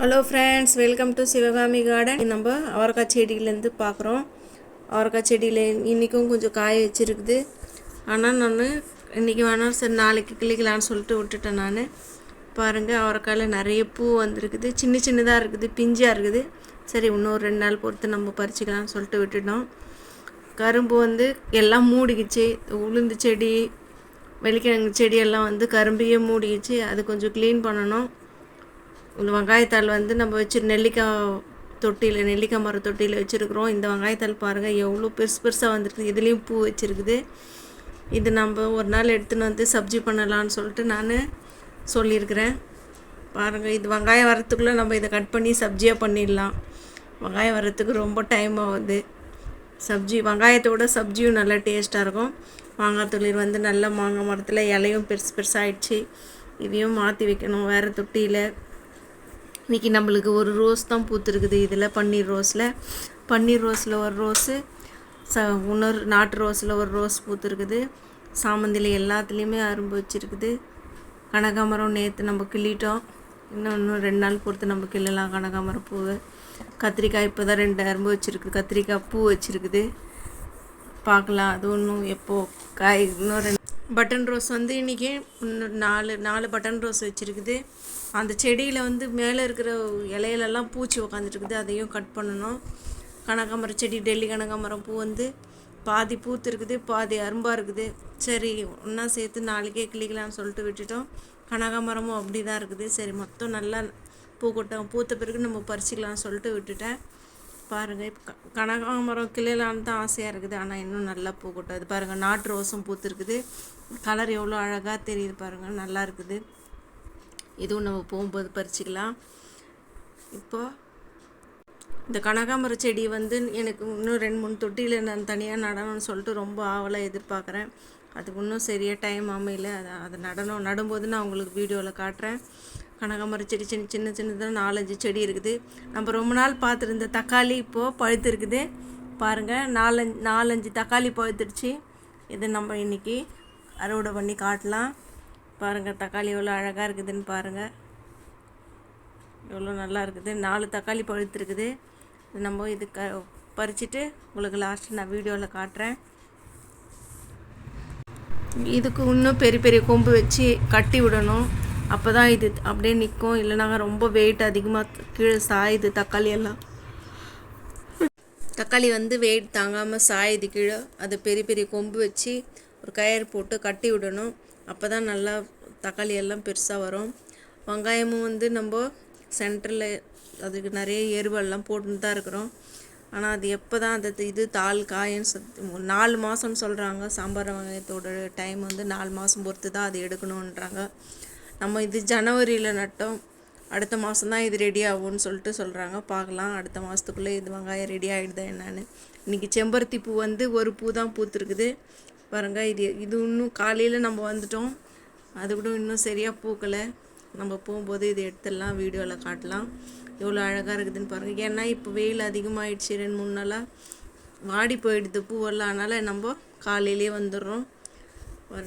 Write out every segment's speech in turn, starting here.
Hello friends, welcome to Sivakami garden. நம்ம அவரைக்காய் செடியிலேருந்து பார்க்குறோம். அவரைக்காய் செடியில் இன்றைக்கும் கொஞ்சம் காய வச்சுருக்குது. ஆனால் நான் இன்றைக்கி வேணாம், சரி நாளைக்கு கிளிக்கலான்னு சொல்லிட்டு விட்டுட்டேன். நான் பாருங்கள், அவரைக்காயில் நிறைய பூ வந்திருக்குது. சின்ன சின்னதாக இருக்குது, பிஞ்சாக இருக்குது. சரி, இன்னும் 2 நாள் பொறுத்து நம்ம பறிச்சிக்கலாம்னு சொல்லிட்டு விட்டுட்டோம். கரும்பு எல்லாம் மூடிக்கிச்சு. உளுந்து செடி, வெள்ளிக்கிழங்கு செடியெல்லாம் கரும்பையே மூடிக்கிச்சு. அது கொஞ்சம் க்ளீன் பண்ணணும். இந்த வெங்காயத்தாள் நம்ம வச்சு நெல்லிக்காய் மர தொட்டியில் வச்சுருக்குறோம். இந்த வெங்காயத்தாள் பாருங்கள் எவ்வளோ பெருசாக வந்துருக்கு. இதுலேயும் பூ வச்சுருக்குது. இது நம்ம ஒரு நாள் எடுத்துன்னு சப்ஜி பண்ணலான்னு சொல்லிட்டு நான் சொல்லியிருக்கிறேன். பாருங்கள், இது வெங்காயம் வரத்துக்குள்ளே நம்ம இதை கட் பண்ணி சப்ஜியாக பண்ணிடலாம். வெங்காயம் வரத்துக்கு ரொம்ப டைம் ஆகுது. வெங்காயத்தோட சப்ஜியும் நல்லா டேஸ்ட்டாக இருக்கும். மாங்காய் தொழில் நல்லா மாங்காய் மரத்தில் இலையும் பெருசாகிடுச்சு. இதையும் மாற்றி வைக்கணும் வேறு தொட்டியில். இன்றைக்கி நம்மளுக்கு ஒரு ரோஸ் தான் பூத்துருக்குது. இதில் பன்னீர் ரோஸில் ஒரு ரோஸு, இன்னொரு நாட்டு ரோஸில் ஒரு ரோஸ் பூத்துருக்குது. சாமந்தியில் எல்லாத்துலேயுமே அரும்பு வச்சுருக்குது. கனகாமரம் நேற்று நம்ம கிள்ளிட்டோம். இன்னும் 2 நாள் பொறுத்து நம்ம கிள்ளலாம் கனகாமரம் பூவை. கத்திரிக்காய் இப்போ தான் 2 அரும்பு வச்சுருக்குது. கத்திரிக்காய் பூ வச்சுருக்குது. பார்க்கலாம், அது ஒன்றும் எப்போது காய். இன்னும் பட்டன் ரோஸ் இன்றைக்கி இன்னும் 4 பட்டன் ரோஸ் வச்சுருக்குது. அந்த செடியில் மேலே இருக்கிற இலையிலெல்லாம் பூச்சி உக்காந்துட்டுருக்குது. அதையும் கட் பண்ணணும். கனகாமரம் செடி, டெல்லி கனகாமரம் பூ பாதி பூத்துருக்குது, பாதி அரும்பாக இருக்குது. சரி, ஒன்றா சேர்த்து நாளைக்கே கிளிக்கலான்னு சொல்லிட்டு விட்டுட்டோம். கனகாமரமும் அப்படி தான் இருக்குது. சரி, மொத்தம் நல்லா பூத்த பிறகு நம்ம பறிச்சிக்கலாம்னு சொல்லிட்டு விட்டுட்டேன். பாருங்கள், இப்போ கனகாமரம் கிளையலான்னு தான் ஆசையாக இருக்குது. ஆனால் இன்னும் நல்லா பூக்கட்டும். இது பாருங்கள், நாட்டு ரோஸும் பூத்துருக்குது. கலர் எவ்வளோ அழகாக தெரியுது பாருங்கள், நல்லா இருக்குது. இதுவும் நம்ம போகும்போது பறிச்சிக்கலாம். இப்போது இந்த கனகாமர செடி எனக்கு இன்னும் 2-3 தொட்டியில் நான் தனியாக நடணும்னு சொல்லிட்டு ரொம்ப ஆவலாக எதிர்பார்க்குறேன். அதுக்கு இன்னும் சரியாக டைம் அமையல. அதை நடும்போது நான் உங்களுக்கு வீடியோவில் காட்டுறேன். கனகாமர செடி சின்னதாக 4-5 செடி இருக்குது. நம்ம ரொம்ப நாள் பார்த்துருந்த தக்காளி இப்போது பழுத்துருக்குது. பாருங்கள், 4-5 தக்காளி பழுத்துடுச்சு. இது நம்ம இன்றைக்கி அறுவடை பண்ணி காட்டலாம். பாருங்கள், தக்காளி எவ்வளோ அழகாக இருக்குதுன்னு பாருங்கள், எவ்வளோ நல்லா இருக்குது. 4 தக்காளி பழுத்துருக்குது. நம்ம இது பறிச்சுட்டு உங்களுக்கு லாஸ்ட்டு நான் வீடியோவில் காட்டுறேன். இதுக்கு இன்னும் பெரிய பெரிய கொம்பு வச்சு கட்டி விடணும். அப்போ தான் இது அப்படியே நிற்கும். இல்லைனா ரொம்ப வெயிட் அதிகமாக கீழே சாயுது. தக்காளி வெயிட் தாங்காமல் சாயுது கீழே. அது பெரிய பெரிய கொம்பு வச்சு ஒரு கயிறு போட்டு கட்டி விடணும். அப்போ தான் நல்லா தக்காளி எல்லாம் பெருசாக வரும். வெங்காயமும் நம்ம சென்டரில் அதுக்கு நிறைய எருவெல்லாம் போட்டுன்னு தான் இருக்கிறோம். ஆனால் அது எப்போ தான் இது தாள் காயின்னு 4 மாதம்னு சொல்கிறாங்க. சாம்பார் வெங்காயத்தோட டைம் 4 மாதம் பொறுத்து தான் அது எடுக்கணுன்றாங்க. நம்ம இது ஜனவரியில் நட்டோம். அடுத்த மாதம் தான் இது ரெடி ஆகும்னு சொல்லிட்டு சொல்கிறாங்க. பார்க்கலாம், அடுத்த மாதத்துக்குள்ளே இது வெங்காயம் ரெடி ஆகிடுதா என்னன்னு. இன்றைக்கி செம்பருத்தி பூ ஒரு பூ தான் பூத்துருக்குது. பாருங்கள், இது இன்னும் காலையில் நம்ம வந்துட்டோம். அது கூட இன்னும் சரியாக பூக்கலை. நம்ம போகும்போது இது எடுத்துடலாம், வீடியோவில் காட்டலாம். எவ்வளோ அழகாக இருக்குதுன்னு பாருங்கள். ஏன்னா இப்போ வெயில் அதிகமாகிடுச்சு. 2-3 நாளாக வாடி போயிடுது பூவெல்லாம். அதனால் நம்ம காலையிலே வந்துடுறோம்.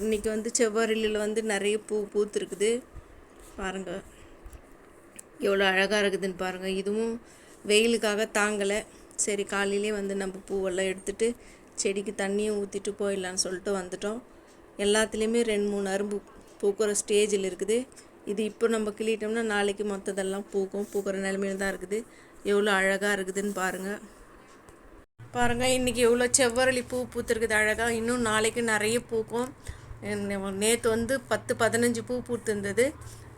இன்றைக்கி செவ்வாரிலியில் நிறைய பூத்துருக்குது. பாருங்கள், எவ்வளோ அழகாக இருக்குதுன்னு பாருங்கள். இதுவும் வெயிலுக்காக தாங்கலை. சரி, காலையிலே நம்ம பூவெல்லாம் எடுத்துகிட்டு செடிக்கு தண்ணியும் ஊற்றிட்டு போயிடலான்னு சொல்லிட்டு வந்துட்டோம். எல்லாத்துலேயுமே 2-3 அரும்பு பூக்கிற ஸ்டேஜில் இருக்குது. இது இப்போ நம்ம கிள்ளிட்டோம்னா நாளைக்கு மொத்ததெல்லாம் பூக்கிற நிலைமையில தான் இருக்குது. எவ்வளோ அழகாக இருக்குதுன்னு பாருங்கள். இன்றைக்கி எவ்வளோ செவ்வரளி பூத்துருக்குது அழகாக. இன்னும் நாளைக்கு நிறைய பூக்கும். நேற்று 10-15 பூ பூத்துருந்தது.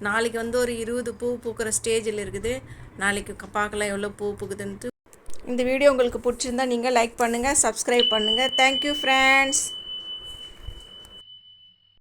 நாளைக்கு ஒரு 20 பூ பூக்கிற ஸ்டேஜில் இருக்குது. நாளைக்கு பார்க்கலாம் எவ்வளோ பூ பூக்குதுன்ட்டு. இந்த வீடியோ உங்களுக்கு பிடிச்சிருந்தா நீங்கள் லைக் பண்ணுங்கள், சப்ஸ்கிரைப் பண்ணுங்கள். Thank you friends.